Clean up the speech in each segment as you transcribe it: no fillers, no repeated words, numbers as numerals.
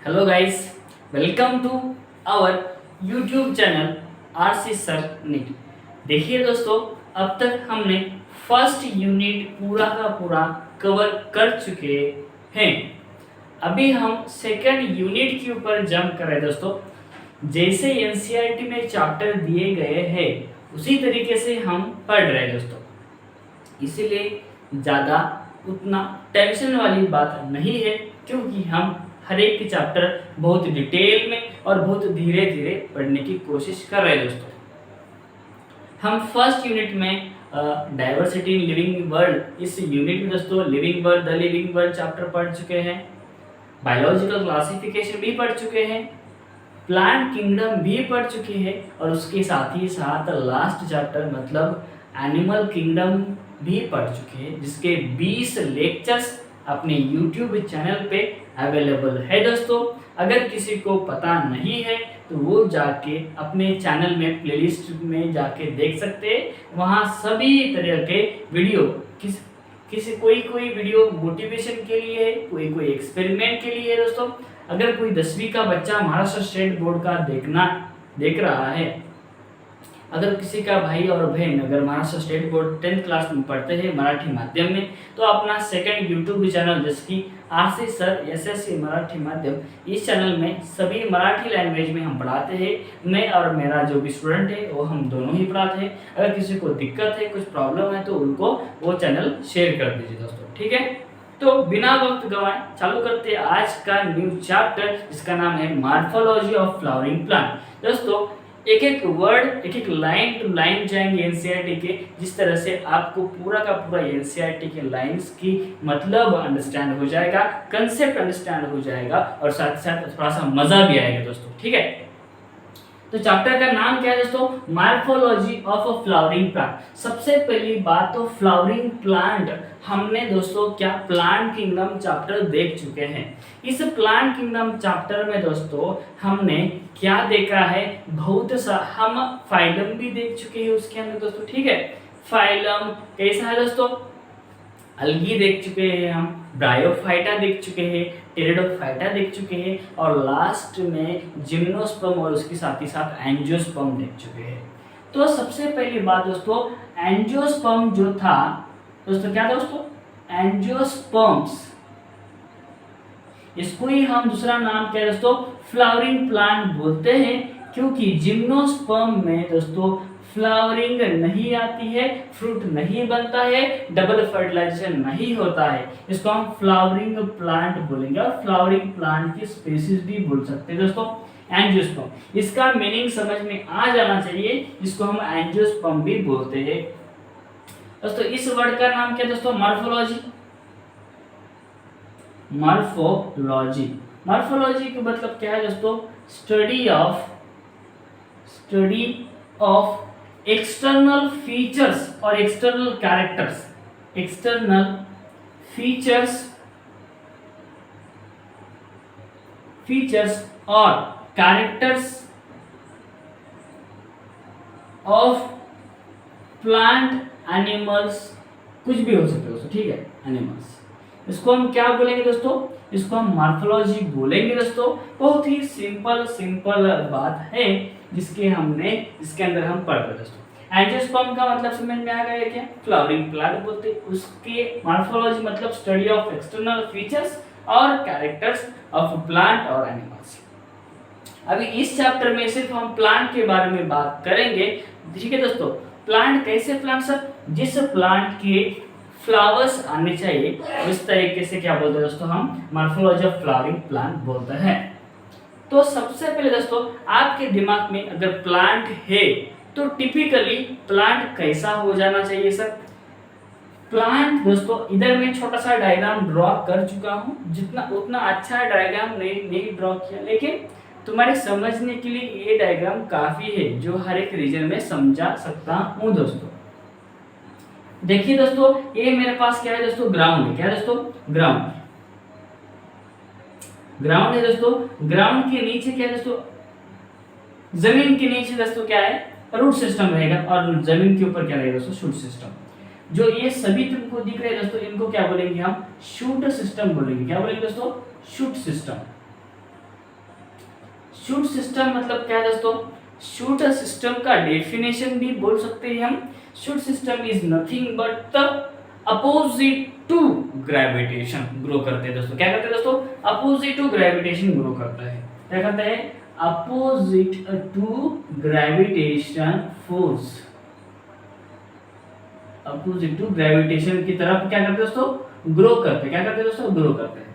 Hello guys, welcome to our YouTube channel RC sir NEET. देखिए दोस्तों, अब तक हमने फर्स्ट यूनिट पूरा का पूरा कवर कर चुके हैं। अभी हम सेकंड यूनिट के ऊपर जंप कर रहे हैं दोस्तों। जैसे एनसीईआरटी में चैप्टर दिए गए हैं उसी तरीके से हम पढ़ रहे हैं दोस्तों, इसीलिए ज़्यादा उतना टेंशन वाली बात नहीं है, क्योंकि हम हर एक चैप्टर बहुत डिटेल में और बहुत धीरे धीरे पढ़ने की कोशिश कर रहे हैं दोस्तों। हम फर्स्ट यूनिट में डाइवर्सिटी इन लिविंग वर्ल्ड, इस यूनिट में दोस्तों living world, the living world chapter पढ़ चुके हैं, बायोलॉजिकल क्लासिफिकेशन भी पढ़ चुके हैं, प्लांट किंगडम भी पढ़ चुके हैं, और उसके साथ ही साथ लास्ट चैप्टर मतलब एनिमल किंगडम भी पढ़ चुके हैं, जिसके 20 लेक्चर्स अपने YouTube चैनल पे अवेलेबल है दोस्तों। अगर किसी को पता नहीं है तो वो जाके अपने चैनल में प्लेलिस्ट में जाके देख सकते हैं। वहाँ सभी तरह के वीडियो कोई वीडियो मोटिवेशन के लिए है, कोई एक्सपेरिमेंट के लिए है दोस्तों। अगर कोई 10वीं का बच्चा महाराष्ट्र स्टेट बोर्ड का देख रहा है, अगर किसी का भाई और बहन अगर Maharashtra state board 10th class में पढ़ते हैं मराठी माध्यम में, तो अपना सेकंड यूट्यूब चैनल जिसकी आरसी सर एसएससी मराठी माध्यम, इस चैनल में सभी मराठी लैंग्वेज में हम पढ़ाते हैं। मैं और मेरा जो भी स्टूडेंट है वो हम दोनों ही पढ़ाते हैं। अगर किसी को दिक्कत है, कुछ प्रॉब्लम है, तो उनको वो चैनल शेयर कर दीजिए दोस्तों, ठीक है। तो बिना वक्त गंवाए चालू करते हैं आज का न्यू चैप्टर, जिसका नाम है मॉर्फोलॉजी ऑफ फ्लावरिंग प्लांट। दोस्तों एक एक वर्ड, एक एक लाइन टू लाइन जाएंगे एनसीईआरटी के, जिस तरह से आपको पूरा का पूरा एनसीईआरटी के लाइंस की मतलब अंडरस्टैंड हो जाएगा, कंसेप्ट अंडरस्टैंड हो जाएगा, और साथ साथ थोड़ा सा मजा भी आएगा दोस्तों, ठीक है। तो चैप्टर का नाम क्या है दोस्तों? Morphology of a flowering plant. सबसे पहली बात तो फ्लावरिंग प्लांट हमने दोस्तों क्या प्लांट किंगडम चैप्टर देख चुके हैं। इस प्लांट किंगडम चैप्टर में दोस्तों हमने क्या देखा है, बहुत सा हम फाइलम भी देख चुके हैं उसके अंदर दोस्तों, ठीक है। फाइलम कैसा है दोस्तों? अलगी देख चुके हैं हम, ब्रायोफाइटा देख चुके हैं, टेरिडोफाइटा देख चुके हैं, और लास्ट में जिम्नोस्पर्म और उसके साथ ही साथ एंजियोस्पर्म देख चुके हैं। तो सबसे पहली बात दोस्तों, एंजियोस्पर्म जो था दोस्तों, क्या दोस्तों? एंजियोस्पर्म्स, इसको ही हम दूसरा नाम क्या है दोस्तों? फ्लावरिंग प्लांट बोलते हैं, क्योंकि जिम्नोस्पर्म में दोस्तों फ्लावरिंग नहीं आती है, फ्रूट नहीं बनता है, डबल फर्टिलाइजेशन नहीं होता है। इसको हम फ्लावरिंग प्लांट बोलेंगे, और फ्लावरिंग प्लांट की स्पीशीज भी बोल सकते हैं दोस्तों एंजियोस्पर्म। इसका मीनिंग समझ में आ जाना चाहिए, जिसको हम एंजियोस्पर्म भी बोलते हैं दोस्तों। इस वर्ड का नाम क्या दोस्तों? मॉर्फोलॉजी। मॉर्फोलॉजी, मॉर्फोलॉजी का मतलब क्या है दोस्तों? स्टडी ऑफ एक्सटर्नल फीचर्स और एक्सटर्नल कैरेक्टर्स, एक्सटर्नल फीचर्स और कैरेक्टर्स ऑफ प्लांट, एनिमल्स, कुछ भी हो सकते हैं दोस्तों, ठीक है, एनिमल्स। इसको हम क्या बोलेंगे दोस्तों? इसको हम मॉर्फोलॉजी बोलेंगे दोस्तों। बहुत ही सिंपल बात है, जिसके अंदर हम पढ़ रहे हैं दोस्तों। एंजियोस्पर्म का मतलब समझ में आ गया क्या? फ्लावरिंग प्लांट बोलते हैं। उसके मॉर्फोलॉजी मतलब स्टडी ऑफ एक्सटर्नल फीचर्स और कैरेक्टर्स ऑफ प्लांट और एनिमल्स। अभी इस चैप्टर में सिर्फ हम प्लांट के बारे में बात करेंगे, ठीक है दोस्तों। प्लांट कैसे प्लांट सर? जिस प्लांट के फ्लावर्स आने चाहिए, इस तरीके से क्या बोलते हैं दोस्तों? हम मॉर्फोलॉजी ऑफ फ्लावरिंग प्लांट बोलते हैं। तो सबसे पहले दोस्तों आपके दिमाग में अगर प्लांट है तो टिपिकली प्लांट कैसा हो जाना चाहिए सर? प्लांट दोस्तों, इधर मैं छोटा सा डायग्राम ड्रॉ कर चुका हूं, जितना उतना अच्छा डायग्राम नहीं ड्रॉ किया, लेकिन तुम्हारे समझने के लिए ये डायग्राम काफी है, जो हर एक रीजन में समझा सकता हूं दोस्तों। देखिए दोस्तों, ये मेरे पास क्या है दोस्तों? ग्राउंड है। क्या है दोस्तों? ग्राउंड है दोस्तों। ग्राउंड के नीचे क्या है दोस्तों? जमीन के नीचे दोस्तों क्या है? रूट सिस्टम रहेगा, और जमीन के ऊपर क्या रहेगा दोस्तों? Shoot system. जो ये सभी तुमको दिख रहे हैं दोस्तों, इनको क्या बोलेंगे हम? शूट सिस्टम बोलेंगे। क्या बोलेंगे दोस्तों? Shoot system. शूट सिस्टम मतलब क्या है दोस्तों? शूट सिस्टम का डेफिनेशन भी बोल सकते हैं हम। Shoot system is nothing but the opposite to gravitation grow करते हैं दोस्तों। क्या करते हैं दोस्तों? अपोजिट टू ग्रेविटेशन ग्रो करता है। क्या करता है? Opposite to gravitation force, opposite to gravitation की तरफ क्या करते हैं दोस्तों? ग्रो करते हैं। क्या करते हैं दोस्तों? ग्रो करते हैं।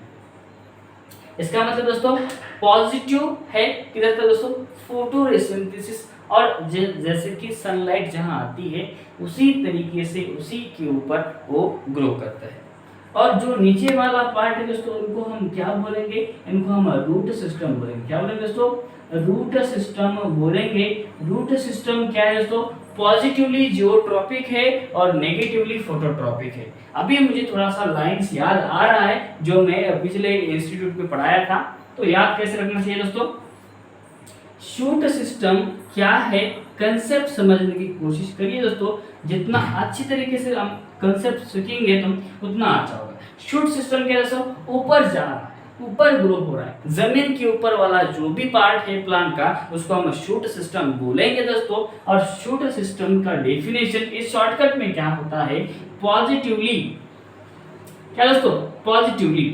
इसका मतलब दोस्तों पॉजिटिव है किधर तक दोस्तों? फोटोरेसिंथेसिस, और जैसे कि सनलाइट जहां आती है उसी तरीके से उसी के ऊपर वो ग्रो करता है। और जो नीचे वाला पार्ट है दोस्तों उनको हम क्या बोलेंगे? इनको हम रूट सिस्टम बोलेंगे। क्या बोलेंगे दोस्तों? रूट सिस्टम बोलेंगे। रूट सिस्टम क्या है दोस्तों? पॉजिटिवली जियोट्रॉपिक है और नेगेटिवली फोटोट्रॉपिक है। अभी मुझे थोड़ा सा लाइंस याद आ रहा है जो मैं पिछले इंस्टीट्यूट पे पढ़ाया था, तो याद कैसे रखना चाहिए दोस्तों? शूट सिस्टम क्या है, कंसेप्ट समझने की कोशिश करिए दोस्तों। जितना अच्छी तरीके से हम कंसेप्ट सीखेंगे तो उतना अच्छा होगा। शूट सिस्टम क्या है दोस्तों? ऊपर जा रहा है, ऊपर ग्रो हो रहा है। जमीन के ऊपर वाला जो भी पार्ट है प्लांट का उसको हम शूट सिस्टम बोलेंगे दोस्तों। और शूट सिस्टम का डेफिनेशन इस शॉर्टकट में क्या होता है? पॉजिटिवली, क्या दोस्तों? पॉजिटिवली,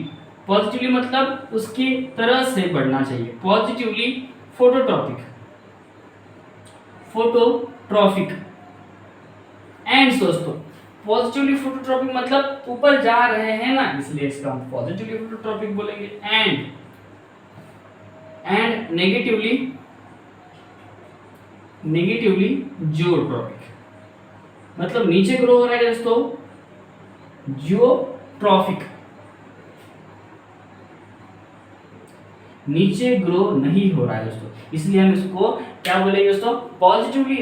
पॉजिटिवली मतलब उसकी तरह से बढ़ना चाहिए। पॉजिटिवली फोटोट्रॉपिक, फोटोट्रॉपिक एंड दोस्तों पॉजिटिवली फोटोट्रॉपिक मतलब ऊपर जा रहे हैं ना, इसलिए इसका हम पॉजिटिवली फोटोट्रॉपिक बोलेंगे। एंड नेगेटिवली, नेगेटिवली जियोट्रॉपिक मतलब नीचे ग्रो हो रहा है दोस्तों, जियोट्रॉपिक, नीचे ग्रो नहीं हो रहा है दोस्तों, इसलिए हम इसको क्या बोलेंगे दोस्तों? पॉजिटिवली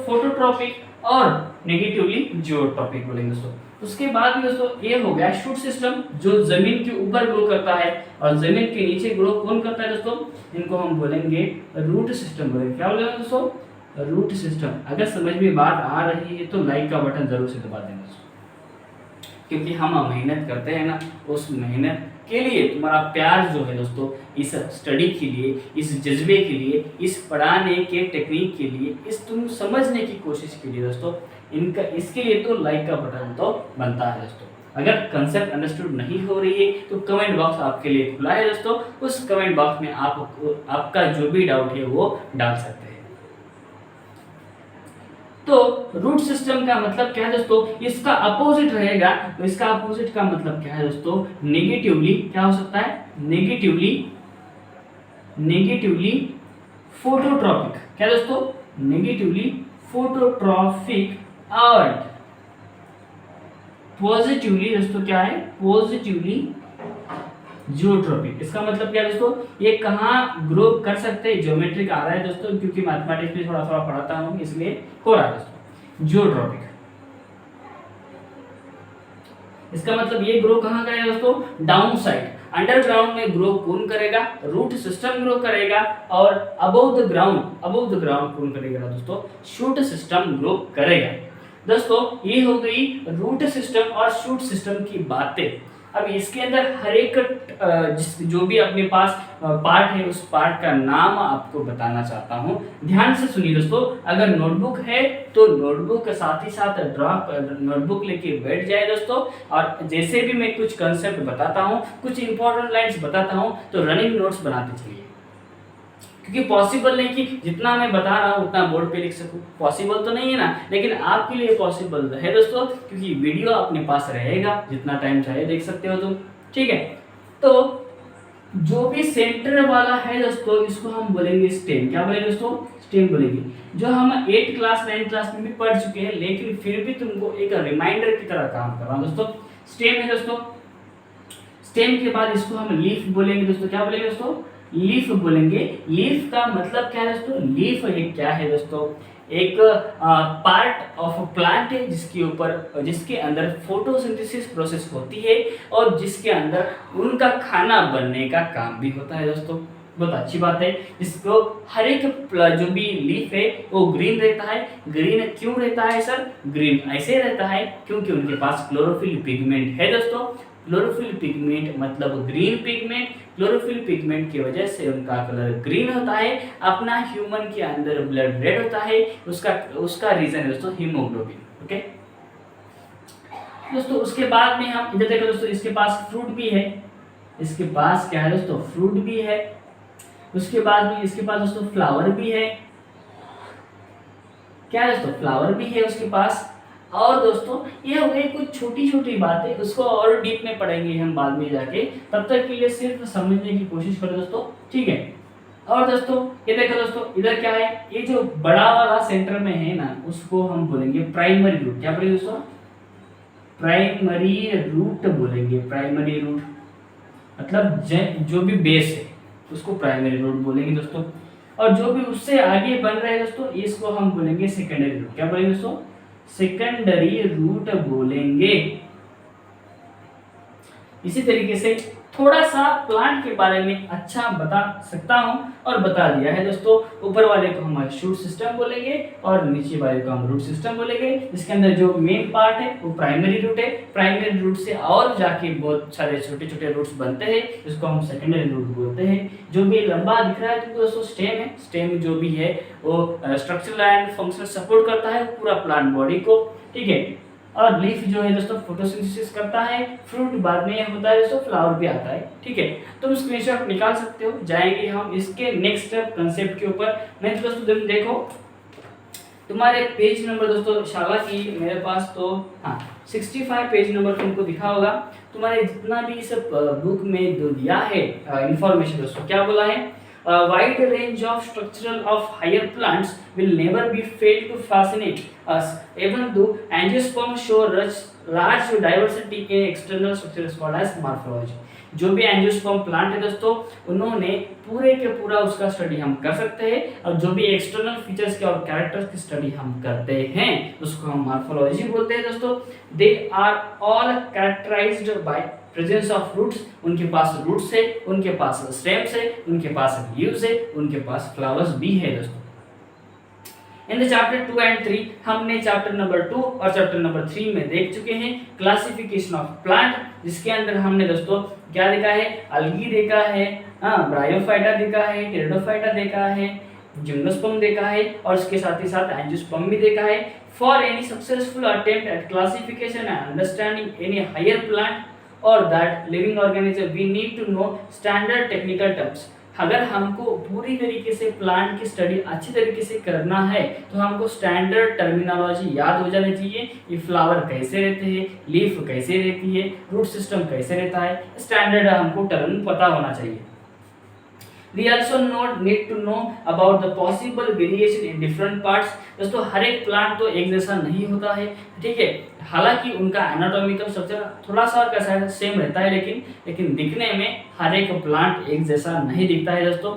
फोटोट्रॉपिक और नेगेटिवली जियोट्रॉपिक बोलेंगे दोस्तों। उसके बाद में दोस्तों ये हो गया शूट सिस्टम जो जमीन के ऊपर ग्रो करता है और जमीन के नीचे ग्रो कौन करता है दोस्तों? इनको हम बोलेंगे रूट सिस्टम बोलेंगे। क्या बोलेंगे दोस्तों? Root system. अगर समझ में बात आ रही है तो लाइक का बटन जरूर से दबा देना दोस्तों, क्योंकि हम मेहनत करते हैं ना, उस मेहनत के लिए तुम्हारा प्यार जो है दोस्तों इस स्टडी के लिए, इस जज्बे के लिए, इस पढ़ाने के टेक्निक के लिए, इस तुम समझने की कोशिश के लिए दोस्तों, इनका इसके लिए तो लाइक का बटन तो बनता है दोस्तों। अगर कंसेप्ट अंडरस्टूड नहीं हो रही है तो कमेंट बॉक्स आपके लिए खुला है दोस्तों, उस कमेंट बॉक्स में आप आपका जो भी डाउट है वो डाल सकते हैं। तो रूट सिस्टम का मतलब क्या है दोस्तों? इसका अपोजिट रहेगा, तो इसका अपोजिट का मतलब क्या है दोस्तों? नेगेटिवली क्या हो सकता है? Negatively, negatively phototropic. क्या दोस्तों? नेगेटिवली फोटोट्रॉपिक और पॉजिटिवली दोस्तों क्या है? Positively geotropic. इसका मतलब क्या है दोस्तों? ये कहाँ ग्रो कर सकते हैं? ज्योमेट्रिक आ रहा है दोस्तों, क्योंकि मैथमेटिक्स में थोड़ा थोड़ा पढ़ाता हूँ इसलिए हो रहा है दोस्तों। जियोट्रॉपिक, इसका मतलब ये ग्रो कहाँ करेगा दोस्तों? डाउन साइड, अंडरग्राउंड में ग्रो कौन करेगा? रूट सिस्टम ग्रो करेगा। और above the ground, above the ground कौन करेगा दोस्तों? शूट सिस्टम ग्रो करेगा। दोस्तों ये हो गई रूट सिस्टम और शूट सिस्टम की बातें। अब इसके अंदर हर एक जो भी अपने पास पार्ट है उस पार्ट का नाम आपको बताना चाहता हूँ। ध्यान से सुनिए दोस्तों, अगर नोटबुक है तो नोटबुक के साथ ही साथ नोटबुक लेके बैठ जाए दोस्तों। और जैसे भी मैं कुछ कंसेप्ट बताता हूँ, कुछ इंपॉर्टेंट लाइन्स बताता हूँ, तो रनिंग नोट्स बनाते चलिए, क्योंकि पॉसिबल नहीं कि जितना मैं बता रहा हूँ उतना बोर्ड पे लिख सकूँ, पॉसिबल तो नहीं है ना। लेकिन आपके लिए पॉसिबल है दोस्तों, क्योंकि वीडियो अपने पास रहेगा, जितना टाइम चाहे देख सकते हो तुम, ठीक है। तो जो भी सेंटर वाला है दोस्तों इसको हम बोलेंगे स्टेम। क्या बोलेंगे दोस्तों? स्टेम बोलेंगे। जो हम 8 क्लास 9 क्लास में भी पढ़ चुके हैं, लेकिन फिर भी तुमको एक रिमाइंडर की तरह काम कर रहा हूँ दोस्तों। स्टेम है दोस्तों। स्टेम के बाद इसको हम लीफ बोलेंगे दोस्तों। क्या बोलेंगे दोस्तों? लीफ बोलेंगे। लीफ का मतलब क्या है दोस्तों? लीफ एक क्या है दोस्तों? एक पार्ट ऑफ प्लांट है जिसके अंदर फोटोसिंथेसिस प्रोसेस होती है और जिसके अंदर उनका खाना बनने का काम भी होता है दोस्तों। बहुत अच्छी बात है। जिसको हर एक जो भी लीफ है वो ग्रीन रहता है। ग्रीन क्यों रहता है सर? ग्रीन ऐसे रहता है क्योंकि उनके पास क्लोरोफिल पिगमेंट है दोस्तों। क्लोरोफिल पिगमेंट मतलब ग्रीन पिगमेंट, क्लोरोफिल पिगमेंट की वजह से उनका कलर ग्रीन होता है। अपना ह्यूमन के अंदर ब्लड रेड होता है, उसका उसका रीजन है दोस्तों हीमोग्लोबिन। ओके दोस्तों, उसके बाद में हम इधर देखो दोस्तों, इसके पास फ्रूट भी है, इसके पास क्या है दोस्तों, फ्रूट भी है। उसके बाद में इसके पास दोस्तों फ्लावर भी है, क्या है दोस्तों, फ्लावर भी है उसके पास। और दोस्तों ये हो गई कुछ छोटी छोटी बातें, उसको और डीप में पढ़ेंगे हम बाद में जाके, तब तक के लिए सिर्फ समझने की कोशिश करो दोस्तों, ठीक है। और दोस्तों ये देखो दोस्तों, इधर क्या है, ये जो बड़ा वाला सेंटर में है ना, उसको हम बोलेंगे प्राइमरी रूट। क्या बोलेंगे दोस्तों, प्राइमरी रूट बोलेंगे। प्राइमरी रूट मतलब जो भी बेस है उसको प्राइमरी रूट बोलेंगे दोस्तों। और जो भी उससे आगे बन रहे हैं दोस्तों, इसको हम बोलेंगे सेकेंडरी रूट। क्या बोलेंगे दोस्तों, सेकेंडरी रूट बोलेंगे। इसी तरीके से थोड़ा सा प्लांट के बारे में अच्छा बता सकता हूं और बता दिया है दोस्तों। ऊपर वाले को हम शूट सिस्टम बोलेंगे और नीचे वाले को हम रूट सिस्टम बोलेंगे। इसके अंदर जो मेन पार्ट है वो प्राइमरी रूट है। प्राइमरी रूट से और जाके बहुत सारे छोटे छोटे रूट्स बनते हैं, इसको हम सेकेंडरी रूट बोलते हैं। जो भी लंबा दिख रहा है तो दोस्तों स्टेम है। स्टेम जो भी है वो स्ट्रक्चरल एंड फंक्शनल सपोर्ट करता है पूरा प्लांट बॉडी को, ठीक है। और लीफ जो है दोस्तों फोटोसिंथेसिस करता है। फ्रूट बाद में होता है दोस्तों, फ्लावर भी आता है, ठीक है। तुम स्क्रीनशॉट निकाल सकते हो। जाएंगे हम इसके नेक्स्ट स्टेप कंसेप्ट के ऊपर। नेक्स्ट दोस्तों तुम देखो तुम्हारे पेज नंबर दोस्तों, शाला की मेरे पास तो हाँ 65 पेज नंबर तुमको दिखा होगा। तुम्हारे जितना भी इस बुक में जो दिया है इंफॉर्मेशन दोस्तों, क्या बोला है, A wide range of structural of higher plants will never be failed to fascinate us, even though angiosperms show large diversity in external structures called as morphology. जो भी एंजियोस्पर्म प्लांट है दोस्तों, उन्होंने पूरे के पूरा उसका स्टडी हम कर सकते हैं। और जो भी एक्सटर्नल फीचर्स के और कैरेक्टर्स की स्टडी हम करते हैं उसको हम मॉर्फोलॉजी बोलते हैं दोस्तों। They are all characterized by presence of roots. उनके पास रूट्स है, उनके पास स्टेम्स है, उनके पास लीव्स है, उनके पास फ्लावर्स भी है दोस्तों। इन द चैप्टर 2 एंड 3 हमने चैप्टर नंबर 2 और चैप्टर नंबर 3 में देख चुके हैं क्लासिफिकेशन ऑफ प्लांट, जिसके अंदर हमने दोस्तों क्या देखा है, अलगी देखा है, ब्रायोफाइटा देखा है, टेरिडोफाइटा देखा है, जिम्नोस्पर्म देखा है और उसके साथ ही साथ एंजियोस्पर्म भी देखा है। For any successful attempt at classification and understanding any higher plant और that living organism we need to know standard technical terms. अगर हमको पूरी तरीके से प्लांट की स्टडी अच्छी तरीके से करना है तो हमको स्टैंडर्ड टर्मिनोलॉजी याद हो जानी चाहिए। ये फ्लावर कैसे रहते हैं, लीफ कैसे रहती है, रूट सिस्टम कैसे रहता है, स्टैंडर्ड हमको टर्म पता होना चाहिए। We also need to know about the possible variation in different parts। दोस्तों हर एक प्लांट तो एक जैसा नहीं होता है, ठीक है। हालांकि उनका एनाटॉमिकल स्ट्रक्चर थोड़ा सा कैसा सेम रहता है, लेकिन दिखने में हर एक प्लांट एक जैसा नहीं दिखता है दोस्तों।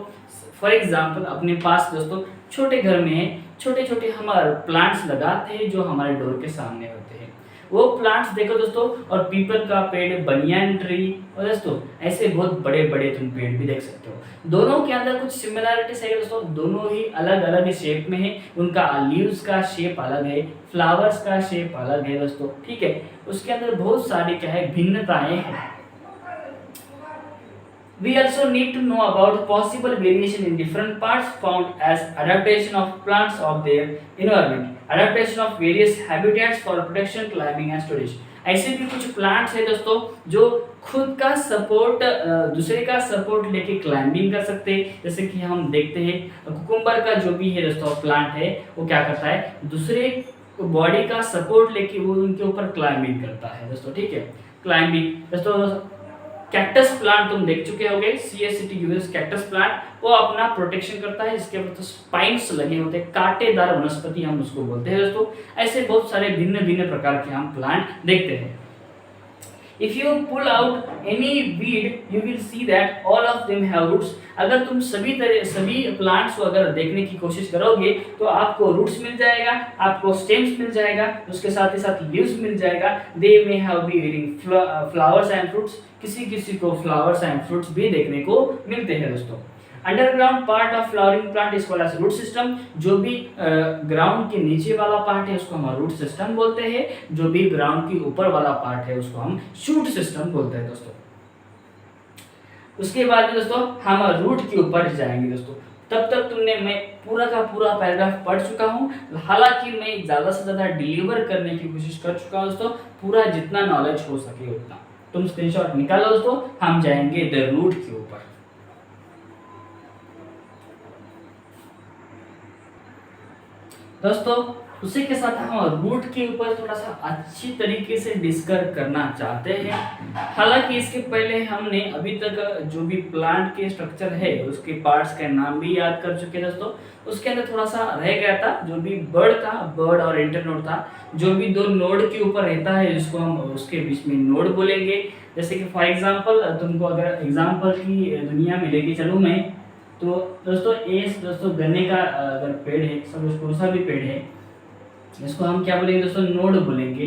फॉर एग्जांपल अपने पास दोस्तों छोटे घर में छोटे छोटे हमारे प्लांट्स लगाते हैं जो हमारे डोर के सामने होते हैं। वो प्लांट्स देखो दोस्तों, और पीपल का पेड़, बनियान ट्री, और दोस्तों ऐसे बहुत बड़े बड़े तुम पेड़ भी देख सकते हो। दोनों के अंदर कुछ सिमिलरिटीज है दोस्तों, दोनों ही अलग अलग शेप में है। उनका लीव्स का शेप अलग है, फ्लावर्स का शेप अलग है दोस्तों, ठीक है। उसके अंदर बहुत सारी क्या है, भिन्नताएं हैं। We also need to know about possible variation in different parts found as adaptation of plants of their environment, adaptation of various habitats for protection, climbing and storage। ऐसे भी कुछ प्लांट्स है दोस्तों जो खुद का सपोर्ट दूसरे का सपोर्ट लेके क्लाइंबिंग कर सकते हैं। जैसे कि हम देखते हैं कुकुम्बर का जो भी है दोस्तों प्लांट है, वो क्या करता है, दूसरे बॉडी का सपोर्ट लेके वो उनके ऊपर क्लाइंबिंग करता है दोस्तों, ठीक है। क्लाइंबिंग दोस्तों, कैक्टस प्लांट तुम देख चुके होगे, CSCT कैक्टस प्लांट, वो अपना प्रोटेक्शन करता है, जिसके ऊपर तो स्पाइन्स लगे होते हैं, कांटेदार वनस्पति हम उसको बोलते हैं दोस्तों। ऐसे बहुत सारे भिन्न भिन्न प्रकार के हम प्लांट देखते हैं। If you pull out any weed, you will see that all of them have roots। अगर तुम सभी प्लांट्स को अगर देखने की कोशिश करोगे तो आपको रूट्स मिल जाएगा, आपको स्टेम्स मिल जाएगा, उसके साथ ही साथ लीव्स मिल जाएगा। They may have be bearing flowers and fruits। किसी किसी को फ्लावर्स एंड फ्रूट्स भी देखने को मिलते हैं दोस्तों। Underground part of flowering plant is called as root system. जो भी ग्राउंड के नीचे वाला पार्ट है उसको हम रूट सिस्टम बोलते हैं, जो भी ग्राउंड के ऊपर वाला पार्ट है उसको हम शूट सिस्टम बोलते हैं दोस्तों। उसके बाद दोस्तों हम रूट के ऊपर जाएंगे दोस्तों। तब तक तुमने मैं पूरा का पूरा पैराग्राफ पढ़ चुका हूँ, हालांकि मैं ज़्यादा से ज़्यादा डिलीवर करने की कोशिश कर चुका हूँ दोस्तों, पूरा जितना नॉलेज हो सके उतना। तुम स्क्रीनशॉट निकालो दोस्तों, हम जाएंगे द रूट के ऊपर। दोस्तों उसी के साथ हम रूट के ऊपर थोड़ा सा अच्छी तरीके से डिस्कस करना चाहते हैं। हालांकि इसके पहले हमने अभी तक जो भी प्लांट के स्ट्रक्चर है उसके पार्ट्स के नाम भी याद कर चुके हैं दोस्तों। उसके अंदर थोड़ा सा रह गया था, जो भी बर्ड और इंटरनोड था, जो भी दो नोड के ऊपर रहता है जिसको हम उसके बीच में नोड बोलेंगे। जैसे कि फॉर एग्जांपल तुमको अगर एग्जांपल की दुनिया में लेके चलूँ मैं, तो दोस्तों दोस्तों गन्ने का अगर पेड़ है, सपोज कौन सा भी पेड़ है, इसको हम क्या बोलेंगे दोस्तों, नोड बोलेंगे।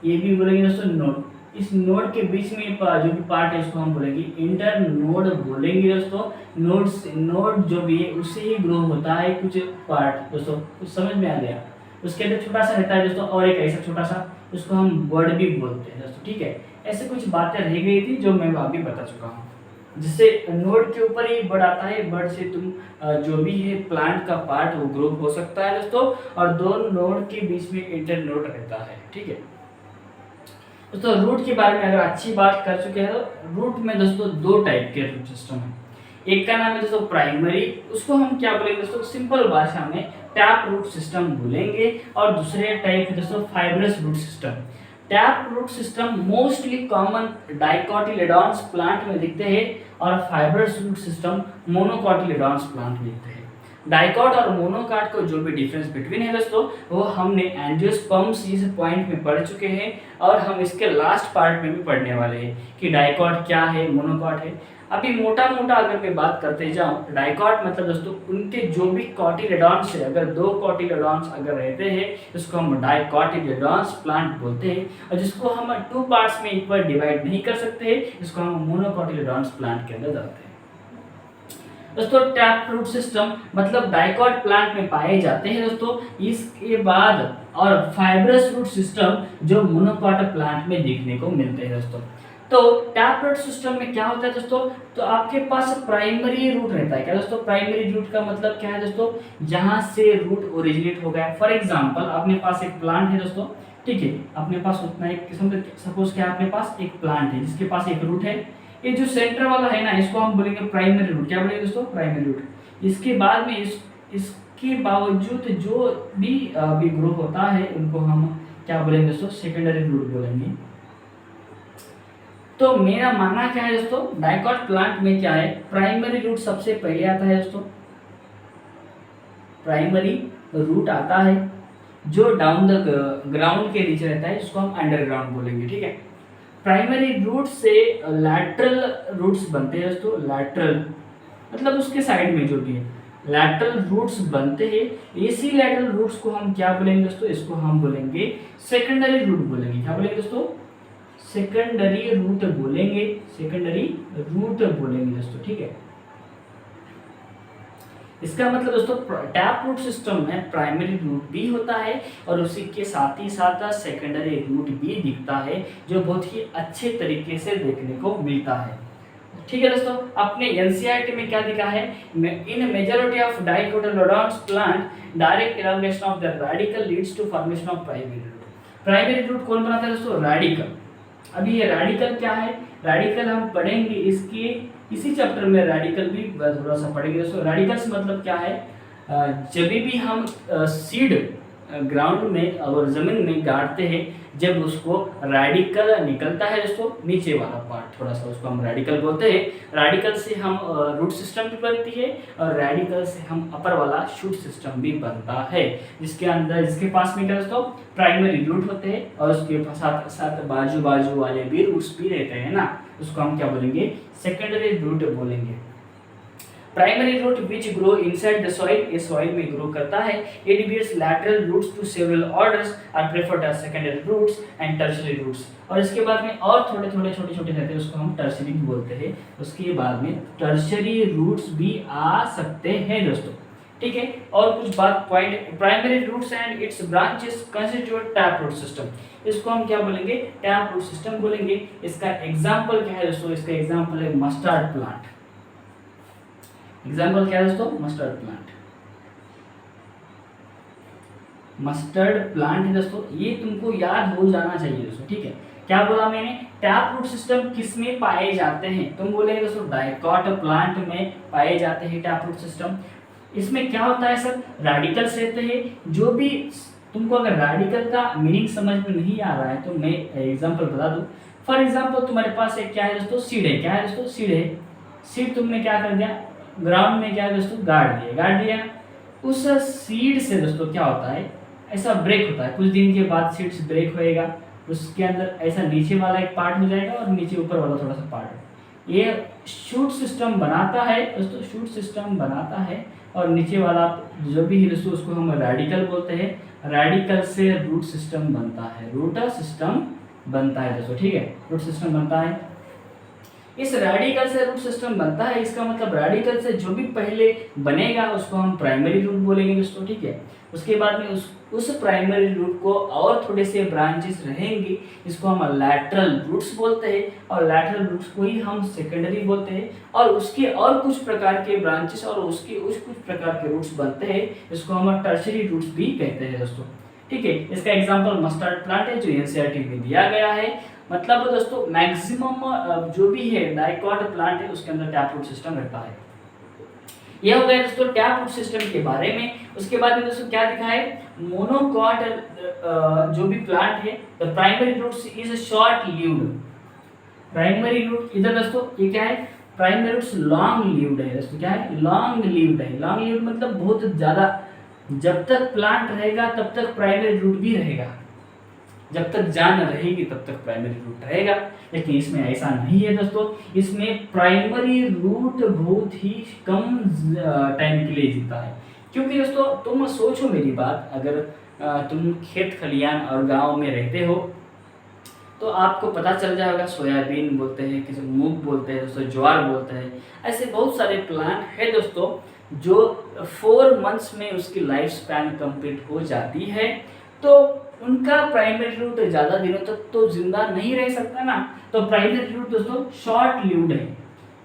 ये भी बोलेंगे दोस्तों नोड। इस नोड के बीच में जो भी पार्ट है इसको हम बोलेंगे इंटर नोड बोलेंगे दोस्तों। नोड जो भी है उससे ही ग्रो होता है कुछ पार्ट दोस्तों, कुछ समझ में आ गया। उसके अंदर छोटा सा रहता है दोस्तों, और एक ऐसा छोटा सा, उसको हम बर्ड भी बोलते हैं दोस्तों, ठीक है। ऐसे कुछ बातें रह गई थी जो मैं अभी बता चुका हूँ। जिससे नोड के ऊपर ही बर्ड आता है, बर्ड से तुम जो भी है प्लांट का पार्ट वो ग्रो हो सकता है दोस्तों, और दो नोड के बीच में इंटर नोड रहता है, ठीक है दोस्तों। रूट के बारे में अगर अच्छी बात कर चुके हैं तो रूट में दोस्तों दो टाइप के रूट सिस्टम है। एक का नाम है दोस्तों प्राइमरी, उसको हम क्या बोलेंगे दोस्तों, सिंपल भाषा में टैप रूट सिस्टम बोलेंगे। और दूसरे टाइप है दोस्तों fibrous root system. Tap root system mostly common dicotyledons plant में दिखते हैं, और fibrous root system monocotyledons plant में दिखते हैं। डाइकॉट और मोनोकाट को जो भी डिफरेंस बिटवीन है दोस्तों, वो हमने एंजियोस्पर्म्स इस पॉइंट में पढ़ चुके हैं, और हम इसके लास्ट पार्ट में भी पढ़ने वाले हैं कि डाइकॉट क्या है, मोनोकाट है। अभी मोटा मोटा अगर मैं बात करते जाऊँ, डाइकॉट मतलब दोस्तों उनके जो भी कॉटिलेडॉन्स है, अगर दो कॉटिलेडॉन्स अगर रहते हैं इसको हम डाइकॉटिलेडॉन्स प्लांट बोलते हैं, और जिसको हम टू पार्ट्स में एक बार डिवाइड नहीं कर सकते हैं, इसको हम मोनोकॉटिलेडॉन्स प्लांट के अंदर डालते हैं दोस्तों। टैप रूट सिस्टम मतलब डाइकॉट प्लांट में पाए जाते हैं दोस्तों। इसके बाद और फाइब्रस रूट सिस्टम जो मोनोकॉट प्लांट में देखने को मिलते हैं दोस्तों। तो टैप रूट सिस्टम में क्या होता है दोस्तों, तो आपके पास प्राइमरी रूट रहता है। क्या दोस्तों, प्राइमरी रूट का मतलब क्या है दोस्तों, जहां से रूट ओरिजिनेट हो गया। फॉर एग्जांपल अपने पास एक प्लांट है दोस्तों, ठीक है, अपने पास उतना एक किस्म, सपोज क्या अपने पास एक प्लांट है जिसके पास एक रूट है। ये जो सेंटर वाला है ना, इसको हम बोलेंगे प्राइमरी रूट। क्या बोलेंगे दोस्तों, प्राइमरी रूट। इसके बाद में इसके बावजूद जो भी ग्रो होता है उनको हम क्या बोलेंगे दोस्तों, सेकेंडरी रूट बोलेंगे। तो मेरा मानना क्या है दोस्तों, डाइकॉट प्लांट में क्या है, प्राइमरी रूट सबसे पहले आता है दोस्तों। प्राइमरी रूट आता है जो डाउन द ग्राउंड के नीचे रहता है, जिसको हम अंडरग्राउंड बोलेंगे, ठीक है। प्राइमरी रूट से लैटरल रूट्स बनते हैं दोस्तों। लैटरल मतलब उसके साइड में जो भी है लैटरल रूट्स बनते हैं। इसी लैटरल रूट्स को हम क्या बोलेंगे दोस्तों, इसको हम बोलेंगे सेकेंडरी रूट बोलेंगे। क्या बोलेंगे दोस्तों, सेकेंडरी रूट बोलेंगे, सेकेंडरी रूट बोलेंगे दोस्तों, ठीक है। इसका मतलब दोस्तों टैप रूट सिस्टम में प्राइमरी रूट भी होता है और उसी के साथ ही साथ सेकेंडरी रूट भी दिखता है, जो बहुत ही अच्छे तरीके से देखने को मिलता है, ठीक है दोस्तों। अपने एनसीईआरटी में क्या दिखा है, in majority of dicotyledons plant direct elongation of the radical leads to formation of primary root. Primary root कौन बनाता है दोस्तों, रेडिकल। अभी ये रेडिकल क्या है, रेडिकल हम पढ़ेंगे इसके इसी चैप्टर में, रेडिकल भी थोड़ा सा पढ़ेंगे दोस्तों। रेडिकल्स मतलब क्या है, जब भी हम सीड ग्राउंड में और जमीन में गाड़ते हैं, जब उसको रेडिकल निकलता है दोस्तों, नीचे वाला पार्ट थोड़ा सा, उसको हम रेडिकल बोलते हैं। रेडिकल से हम रूट सिस्टम भी बनती है, और रेडिकल से हम अपर वाला शूट सिस्टम भी बनता है, जिसके अंदर जिसके पास में क्या दोस्तों प्राइमरी रूट होते हैं, और उसके साथ साथ बाजू बाजू वाले भी रूट्स भी रहते हैं ना, उसको हम क्या बोलेंगे, सेकेंडरी रूट बोलेंगे। Primary root which grow inside the soil, ये सॉइल में ग्रो करता है। It bears lateral roots to several orders are preferred as secondary roots and tertiary roots. और इसके बाद में और थोड़े थोड़े छोटे छोटे रहते हैं, उसको हम टर्शियरी भी बोलते हैं। उसके बाद में टर्शियरी रूट्स भी आ सकते हैं दोस्तों, ठीक है। और कुछ बात point, primary roots and its branches constitute tap root system. इसको हम क्या बोलेंगे, टैप रूट सिस्टम बोलेंगे। इसका एग्जांपल क्या है दोस्तों, इसका एग्जांपल है मस्टर्ड प्लांट। एग्जांपल क्या है दोस्तों, मस्टर्ड प्लांट। मस्टर्ड प्लांट है दोस्तों, ये तुमको याद हो जाना चाहिए दोस्तों, ठीक है। क्या बोला मैंने, टैप रूट सिस्टम किस में पाए जाते हैं, तुम बोलेंगे दोस्तों डाइकॉट प्लांट में पाए जाते हैं टैप रूट सिस्टम। इसमें क्या होता है सर, रेडिकल्स रहते हैं। जो भी तुमको अगर रेडिकल का मीनिंग समझ में नहीं आ रहा है तो मैं एग्जांपल बता दूं। फॉर एग्जांपल तुम्हारे पास एक क्या है दोस्तों, सीड है। क्या है दोस्तों, सीड है। सीड तुमने क्या कर दिया, ग्राउंड में क्या है दोस्तों, गाड़ दिया। उस सीड से दोस्तों क्या होता है, ऐसा ब्रेक होता है। कुछ दिन के बाद सीड्स ब्रेक होएगा, उसके अंदर ऐसा नीचे वाला एक पार्ट हो जाएगा और नीचे ऊपर वाला थोड़ा सा पार्ट। ये शूट सिस्टम बनाता है दोस्तों, शूट सिस्टम बनाता है। और नीचे वाला जो भी है दोस्तों उसको हम रेडिकल बोलते हैं। रेडिकल से रूट सिस्टम बनता है, रूट सिस्टम बनता है दोस्तों, ठीक है। रूट सिस्टम बनता है, इस रेडिकल से रूट सिस्टम बनता है। इसका मतलब रेडिकल से जो भी पहले बनेगा उसको हम प्राइमरी रूट बोलेंगे दोस्तों, ठीक है। उसके बाद में उस प्राइमरी रूट को और थोड़े से ब्रांचेस रहेंगे, इसको हम लैटरल रूट्स बोलते हैं। और लैटरल रूट्स को ही हम सेकेंडरी बोलते हैं। और उसके और कुछ प्रकार के ब्रांचेस और उसके कुछ प्रकार के रूट्स बनते हैं, इसको हम टर्शियरी रूट्स भी कहते हैं दोस्तों, ठीक है। इसका एग्जांपल मस्टर्ड प्लांट है जो एनसीईआरटी में दिया गया है। मतलब दोस्तों मैक्सिमम जो भी है डाइकॉट प्लांट है उसके अंदर टैप रूट सिस्टम रहता है। यह हो गया दोस्तों टैप रूट सिस्टम के बारे में। उसके बाद में दोस्तों क्या दिखा है, मोनोकॉट जो भी प्लांट है the primary roots is short lived. Primary root इधर दोस्तों ये क्या है, प्राइमरी रूट्स लॉन्ग लिव्ड है दोस्तों। क्या है, लॉन्ग लिव्ड है। लॉन्ग लिव्ड मतलब बहुत ज्यादा, जब तक प्लांट रहेगा तब तक प्राइमरी रूट भी रहेगा, जब तक जान रहेगी तब तक प्राइमरी रूट रहेगा। लेकिन इसमें ऐसा नहीं है दोस्तों, इसमें प्राइमरी रूट बहुत ही कम टाइम के लिए जीता है। क्योंकि दोस्तों तुम सोचो मेरी बात, अगर तुम खेत खलियान और गांव में रहते हो तो आपको पता चल जाएगा, सोयाबीन बोलते हैं, किसी मूंग बोलते हैं दोस्तों, ज्वार बोलते हैं। ऐसे बहुत सारे प्लांट है दोस्तों जो 4 मंथ्स में उसकी लाइफ स्पैन कंप्लीट हो जाती है। तो उनका प्राइमरी रूट ज़्यादा दिनों तक तो जिंदा नहीं रह सकता ना। तो प्राइमरी रूट दोस्तों शॉर्ट लिव्ड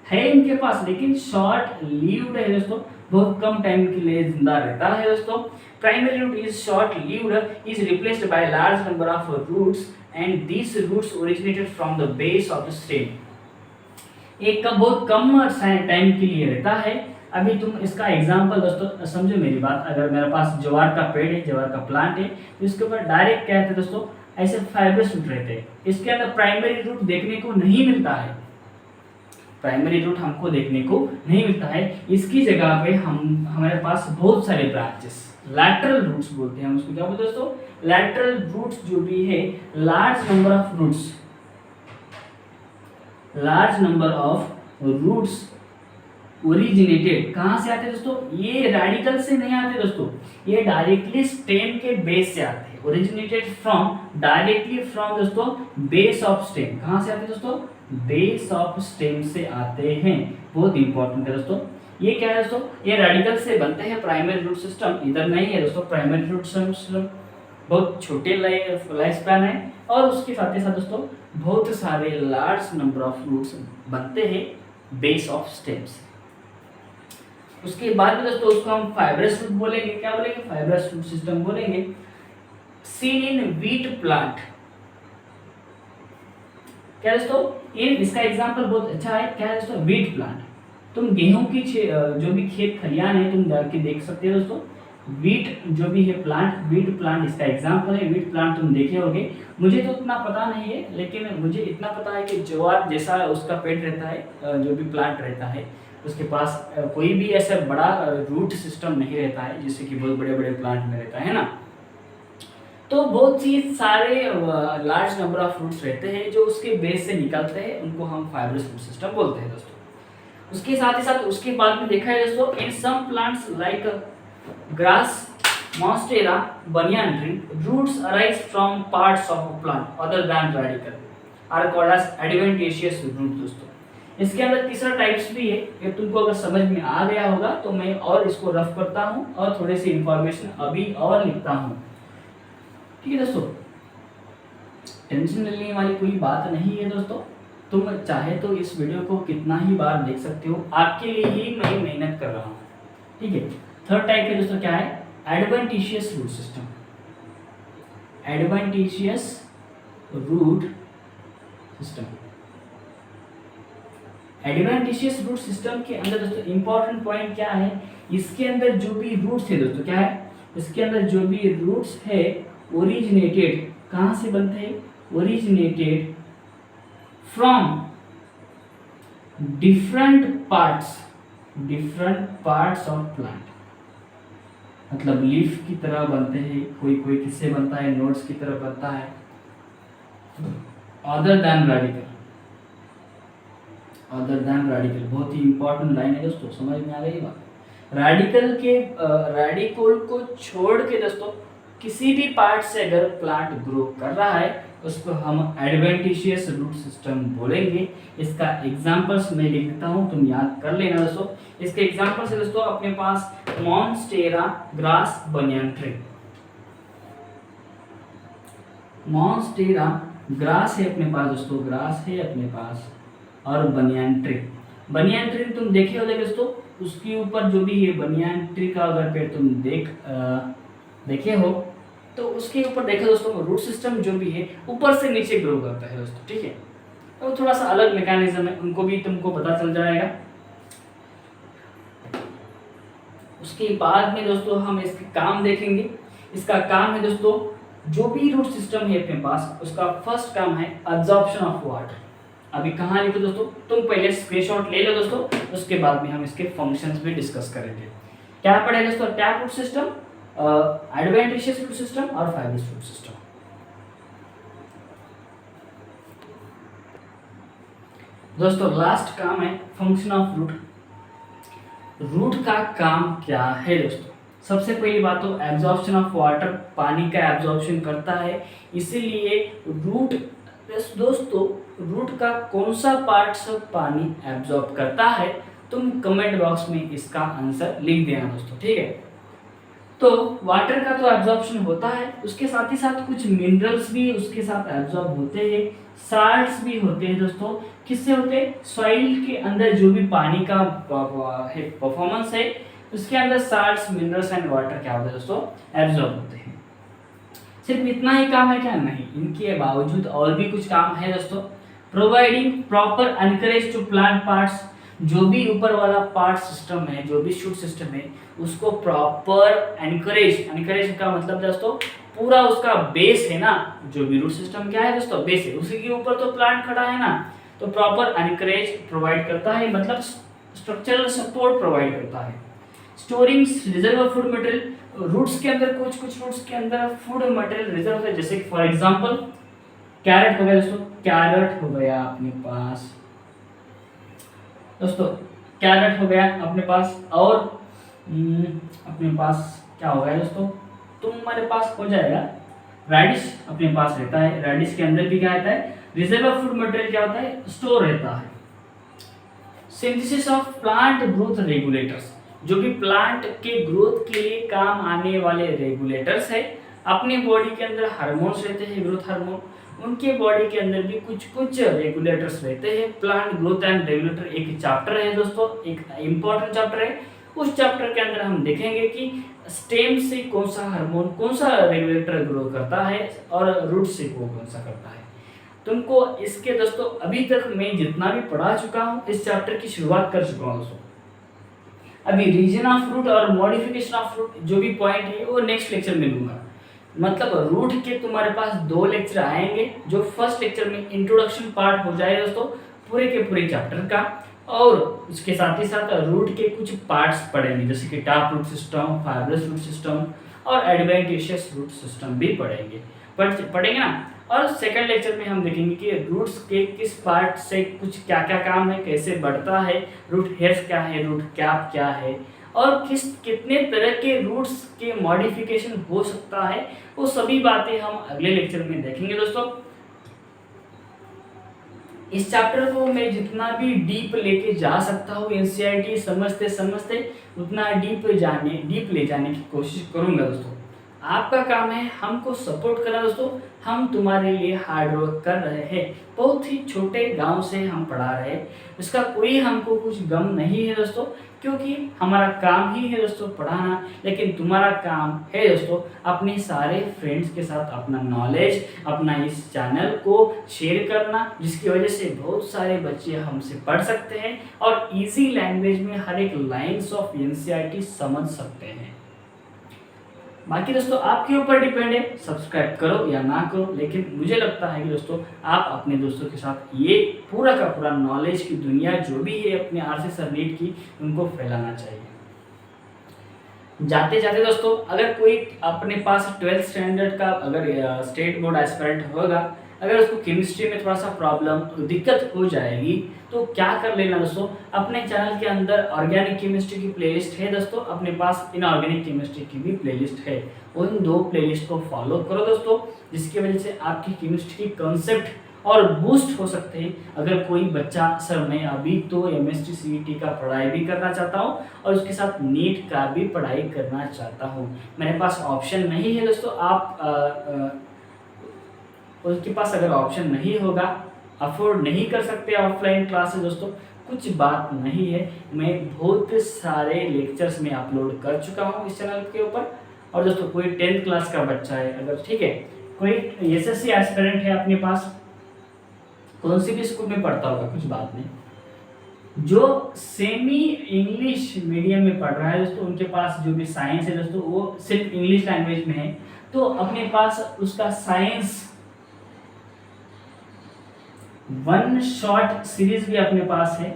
है इनके पास, लेकिन शॉर्ट लिव्ड है दोस्तों, बहुत कम टाइम के लिए जिंदा रहता है दोस्तों। Primary root is short lived, is replaced by large number of roots and these roots originated from the base of the stem. एक का बहुत कम टाइम के लिए रहता है। अभी तुम इसका एग्जांपल दोस्तों समझो मेरी बात, अगर मेरे पास ज्वार का पेड़ है, ज्वार का प्लांट है, तो इसके ऊपर डायरेक्ट क्या है दोस्तों, ऐसे फाइब्रस रूट रहते हैं। इसके अंदर प्राइमरी रूट देखने को नहीं मिलता है, प्राइमरी रूट हमको देखने को नहीं मिलता है। इसकी जगह पे हमारे पास बहुत सारे ब्रांचेस, लैटरल रूट्स बोलते हैं हम उसको। क्या बोलते हैं दोस्तों, लैटरल रूट्स जो भी है, large number of roots, large number of roots originated कहाँ से आते हैं दोस्तों, ये रेडिकल से नहीं आते दोस्तों, ये डायरेक्टली स्टेम के बेस से आते हैं। ओरिजिनेटेड फ्रॉम, डायरेक्टली फ्रॉम दोस्तों बेस ऑफ स्टेम। कहाँ से आते हैं दोस्तों, बेस ऑफ स्टेम से आते हैं। बहुत इंपॉर्टेंट है दोस्तों। ये क्या है दोस्तों, ये रेडिकल से बनते हैं प्राइमरी रूट सिस्टम। इधर नहीं है दोस्तों, प्राइमरी रूट सिस्टम बहुत छोटे लाइफ स्पैन है। और उसके साथ ही साथ दोस्तों बहुत सारे लार्ज नंबर ऑफ रूट्स बनते हैं बेस ऑफ स्टेम से। उसके बाद में दोस्तों उसको हम फाइब्रस रूट बोलेंगे। क्या बोलेंगे, फाइब्रस रूट सिस्टम बोलेंगे। सीन इन व्हीट प्लांट, क्या दोस्तों, इसका एग्जांपल बहुत अच्छा है। क्या है दोस्तों, व्हीट प्लांट। तुम गेहूं की जो भी खेत खलियान है तुम जाके देख सकते हो दोस्तों। व्हीट जो भी है प्लांट, व्हीट प्लांट इसका एग्जांपल है। व्हीट प्लांट तुम देखे होगे, मुझे तो उतना पता नहीं है, लेकिन मुझे इतना पता है कि ज्वार जैसा उसका पेड़ रहता है, जो भी प्लांट रहता है उसके पास कोई भी ऐसा बड़ा रूट सिस्टम नहीं रहता है, जैसे कि बहुत बड़े बड़े प्लांट में रहता है ना। तो बहुत ही सारे लार्ज नंबर ऑफ रूट्स रहते हैं जो उसके बेस से निकलते हैं, उनको हम फाइब्रस रूट सिस्टम बोलते हैं दोस्तों। उसके साथ ही साथ उसके बाद में देखा है दोस्तों, in some plants like grass, monstera, banyan tree, roots arise from parts of a plant other than radical are called as adventitious root दोस्तों। इसके अंदर तीसरा टाइप्स भी है, ये तुमको अगर समझ में आ गया होगा तो मैं और इसको रफ करता हूँ और थोड़ी सी इंफॉर्मेशन अभी और लिखता हूँ। ठीक है दोस्तों, टेंशन लेने वाली कोई बात नहीं है दोस्तों। तुम चाहे तो इस वीडियो को कितना ही बार देख सकते हो, आपके लिए ही मैं मेहनत कर रहा हूँ। ठीक है, थर्ड टाइप है दोस्तों क्या है, adventitious root system. Adventitious root system, adventitious root system के अंदर दोस्तों इंपॉर्टेंट पॉइंट क्या है, इसके अंदर जो भी रूट्स है दोस्तों क्या है, इसके अंदर जो भी रूट्स है ओरिजिनेटेड कहाँ से बनते हैं, originated from different parts of plant. मतलब लीफ की तरह बनते हैं, कोई कोई किससे बनता है, नोड्स की तरह बनता है, अदर देन रेडिकल। बहुत ही इंपॉर्टेंट लाइन है दोस्तों, समझ में आ गई बात। रेडिकल को छोड़ के दोस्तों किसी भी पार्ट से अगर प्लांट ग्रो कर रहा है उसको हम एडवेंटिशियस रूट सिस्टम बोलेंगे। इसका एग्जांपल्स मैं लिख देता हूँ, तुम याद कर लेना दोस्तों। इसके एग्जांपल्स है दोस्तों अपने पास monstera, grass, banyan tree. Monstera grass है अपने पास दोस्तों, ग्रास है अपने पास, और बनियन ट्री। बनियन ट्री तुम देखे हो दोस्तों, उसके ऊपर जो भी ये बनियन ट्री का अगर पेड़ तुम देखे हो तो उसके ऊपर देखो दोस्तों रूट सिस्टम जो भी है ऊपर से नीचे ग्रो करता है दोस्तों। ठीक है, तो थोड़ा सा अलग मैकेनिज्म है, उनको भी तुमको पता चल जाएगा। उसके बाद में दोस्तों हम इसके काम देखेंगे। इसका काम है दोस्तों, जो भी रूट सिस्टम है अपने पास उसका फर्स्ट काम है एब्जॉर्प्शन ऑफ वाटर। अभी कहाँ लिखो दोस्तों, तुम पहले स्क्रीनशॉट ले लो दोस्तों, उसके बाद में हम इसके फंक्शंस भी डिस्कस करेंगे। क्या पढ़े दोस्तों, tap root system, adventitious root system और फाइब्रस रूट सिस्टम। दोस्तों लास्ट काम है फंक्शन ऑफ रूट। रूट का काम क्या है दोस्तों, सबसे पहली बात तो एब्जॉर्प्शन ऑफ वाटर, पानी का एब्जॉर्प्शन करता है। इसीलिए रूट दोस्तों, रूट का कौन सा पार्ट सब पानी एब्जॉर्ब करता है, तुम कमेंट बॉक्स में इसका आंसर लिख देना दोस्तों। ठीक है, तो वाटर का तो एब्जॉर्प्शन होता है, उसके साथ ही साथ कुछ मिनरल्स भी उसके साथ एब्जॉर्ब होते हैं, साल्ट्स भी होते हैं दोस्तों। किससे होते हैं, सॉइल के अंदर जो भी पानी का परफॉर्मेंस है उसके अंदर साल्ट्स, मिनरल्स एंड वाटर क्या होते हैं दोस्तों, एब्जॉर्ब होते हैं। सिर्फ इतना ही काम है क्या, नहीं, इनके बावजूद और भी कुछ काम है दोस्तों। Providing proper anchorage to plant parts, जो भी ऊपर वाला पार्ट सिस्टम है, जो भी शूट सिस्टम है, उसको प्रॉपर एनकरेज का मतलब दोस्तों पूरा उसका बेस है ना, जो भी रूट सिस्टम क्या है दोस्तों, बेस है, उसी के ऊपर तो प्लांट खड़ा है ना, तो प्रॉपर एनकरेज प्रोवाइड करता है, मतलब स्ट्रक्चरल सपोर्ट प्रोवाइड करता है। Storing reserve food material, roots के अंदर कुछ रूट्स के अंदर फूड मटेरियल रिजर्व है, जैसे फॉर एग्जांपल कैरेट हो गया दोस्तों, कैरेट हो गया अपने पास दोस्तों, कैरेट हो गया अपने पास, और अपने पास क्या हो गया दोस्तों, तुम्हारे पास हो जाएगा रेडिश अपने पास रहता है। रेडिश के अंदर भी क्या रहता है, रिजर्व फूड मटेरियल क्या होता है, स्टोर रहता है। Synthesis of plant growth regulators, जो भी प्लांट के ग्रोथ के लिए काम आने वाले रेगुलेटर्स है। अपने बॉडी के अंदर हार्मोन्स रहते हैं, ग्रोथ हार्मोन, उनके बॉडी के अंदर भी कुछ रेगुलेटर्स रहते हैं। प्लांट ग्रोथ एंड रेगुलेटर एक चैप्टर है दोस्तों, एक इम्पॉर्टेंट चैप्टर है। उस चैप्टर के अंदर हम देखेंगे कि स्टेम से कौन सा हार्मोन, कौन सा रेगुलेटर ग्रो करता है और रूट से वो कौन सा करता है। तुमको इसके दोस्तों अभी तक मैं जितना भी पढ़ा चुका हूँ, इस चैप्टर की शुरुआत कर चुका हूँ दोस्तों। अभी रीजन ऑफ रूट और मॉडिफिकेशन ऑफ रूट जो भी पॉइंट है वो नेक्स्ट लेक्चर में लूंगा। मतलब रूट के तुम्हारे पास 2 लेक्चर आएंगे, जो फर्स्ट लेक्चर में इंट्रोडक्शन पार्ट हो जाएगा दोस्तों पूरे के पूरे चैप्टर का, और उसके साथ ही साथ रूट के कुछ पार्ट्स पढ़ेंगे, जैसे कि tap root system, fibrous root system और एडवेंटिशियस रूट सिस्टम भी पढ़ेंगे ना। और सेकंड लेक्चर में हम देखेंगे कि रूट्स के किस पार्ट से कुछ क्या क्या काम है, कैसे बढ़ता है, रूट हेयर्स क्या है, रूट कैप क्या है, और कितने तरह के रूट्स के मॉडिफिकेशन हो सकता है, वो सभी बातें हम अगले लेक्चर में देखेंगे दोस्तों। इस चैप्टर को मैं जितना भी डीप लेके जा सकता हूँ एनसीईआरटी समझते समझते उतना डीप ले जाने की कोशिश करूंगा दोस्तों। आपका काम है हमको सपोर्ट करना दोस्तों। हम तुम्हारे लिए हार्ड वर्क कर रहे हैं, बहुत ही छोटे गांव से हम पढ़ा रहे हैं, इसका कोई हमको कुछ गम नहीं है दोस्तों, क्योंकि हमारा काम ही है दोस्तों पढ़ाना। लेकिन तुम्हारा काम है दोस्तों अपने सारे फ्रेंड्स के साथ अपना नॉलेज, अपना इस चैनल को शेयर करना, जिसकी वजह से बहुत सारे बच्चे हमसे पढ़ सकते हैं और इजी लैंग्वेज में हर एक लाइन्स ऑफ एनसीईआरटी समझ सकते हैं। बाकी दोस्तों आपके ऊपर डिपेंड है, सब्सक्राइब करो या ना करो, लेकिन मुझे लगता है कि दोस्तों आप अपने दोस्तों के साथ ये पूरा का पूरा नॉलेज की दुनिया जो भी है अपने आरसी सर नीट की, उनको फैलाना चाहिए। जाते जाते दोस्तों अगर कोई अपने पास 12th स्टैंडर्ड का अगर स्टेट बोर्ड एस्पिरेंट होगा, अगर उसको केमिस्ट्री में थोड़ा सा प्रॉब्लम दिक्कत हो जाएगी, तो क्या कर लेना दोस्तों, अपने चैनल के अंदर ऑर्गेनिक केमिस्ट्री की प्लेलिस्ट है दोस्तों, अपने पास इनऑर्गेनिक केमिस्ट्री की भी प्लेलिस्ट है। उन दो प्लेलिस्ट को फॉलो करो दोस्तों, जिसकी वजह से आपकी केमिस्ट्री की कॉन्सेप्ट और बूस्ट हो सकते हैं। अगर कोई बच्चा सर मैं अभी तो एमएसटी सीईटी का पढ़ाई भी करना चाहता हूँ और उसके साथ नीट का भी पढ़ाई करना चाहता हूँ, मेरे पास ऑप्शन नहीं है दोस्तों, आप उसके पास अगर ऑप्शन नहीं होगा, अफोर्ड नहीं कर सकते ऑफलाइन क्लासेस दोस्तों, कुछ बात नहीं है। मैं बहुत सारे लेक्चर्स में अपलोड कर चुका हूँ इस चैनल के ऊपर। और दोस्तों कोई 10th क्लास का बच्चा है, अगर ठीक है कोई एसएससी एस्पिरेंट है अपने पास, कौन सी भी स्कूल में पढ़ता होगा कुछ बात नहीं, जो सेमी इंग्लिश मीडियम में पढ़ रहा है दोस्तों, उनके पास जो भी साइंस है दोस्तों वो सिर्फ इंग्लिश लैंग्वेज में है, तो अपने पास उसका साइंस वन शॉट सीरीज भी अपने पास है,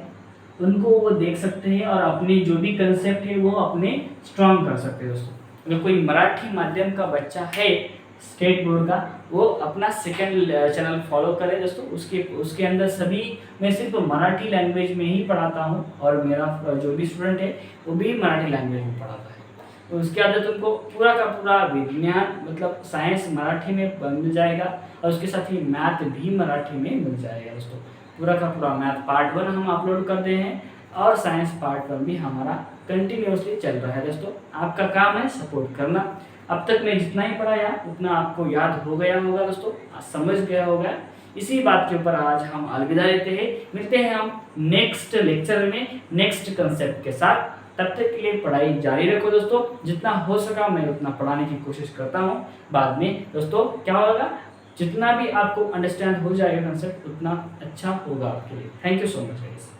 उनको वो देख सकते हैं और अपनी जो भी कंसेप्ट है वो अपने स्ट्रॉन्ग कर सकते हैं दोस्तों। अगर कोई मराठी माध्यम का बच्चा है स्टेट बोर्ड का, वो अपना सेकंड चैनल फॉलो करे दोस्तों, उसके अंदर सभी मैं सिर्फ मराठी लैंग्वेज में ही पढ़ाता हूँ और मेरा जो भी स्टूडेंट है वो भी मराठी लैंग्वेज में पढ़ाता है। तो उसके अंदर तुमको पूरा का पूरा विज्ञान मतलब साइंस मराठी में मिल जाएगा और उसके साथ ही मैथ भी मराठी में मिल जाएगा दोस्तों। पूरा का पूरा मैथ पार्ट 1 हम अपलोड कर दे हैं और साइंस पार्ट 1 भी हमारा कंटिन्यूसली चल रहा है दोस्तों। आपका काम है सपोर्ट करना। अब तक मैं जितना ही पढ़ाया उतना आपको याद हो गया होगा दोस्तों, समझ गया होगा। इसी बात के ऊपर आज हम अलविदा लेते हैं, मिलते हैं हम नेक्स्ट लेक्चर में नेक्स्ट कंसेप्ट के साथ। तब तक के लिए पढ़ाई जारी रखो दोस्तों, जितना हो सका मैं उतना पढ़ाने की कोशिश करता हूँ। बाद में दोस्तों क्या होगा, जितना भी आपको अंडरस्टैंड हो जाएगा कंसेप्ट उतना अच्छा होगा आपके लिए। Thank you so much guys.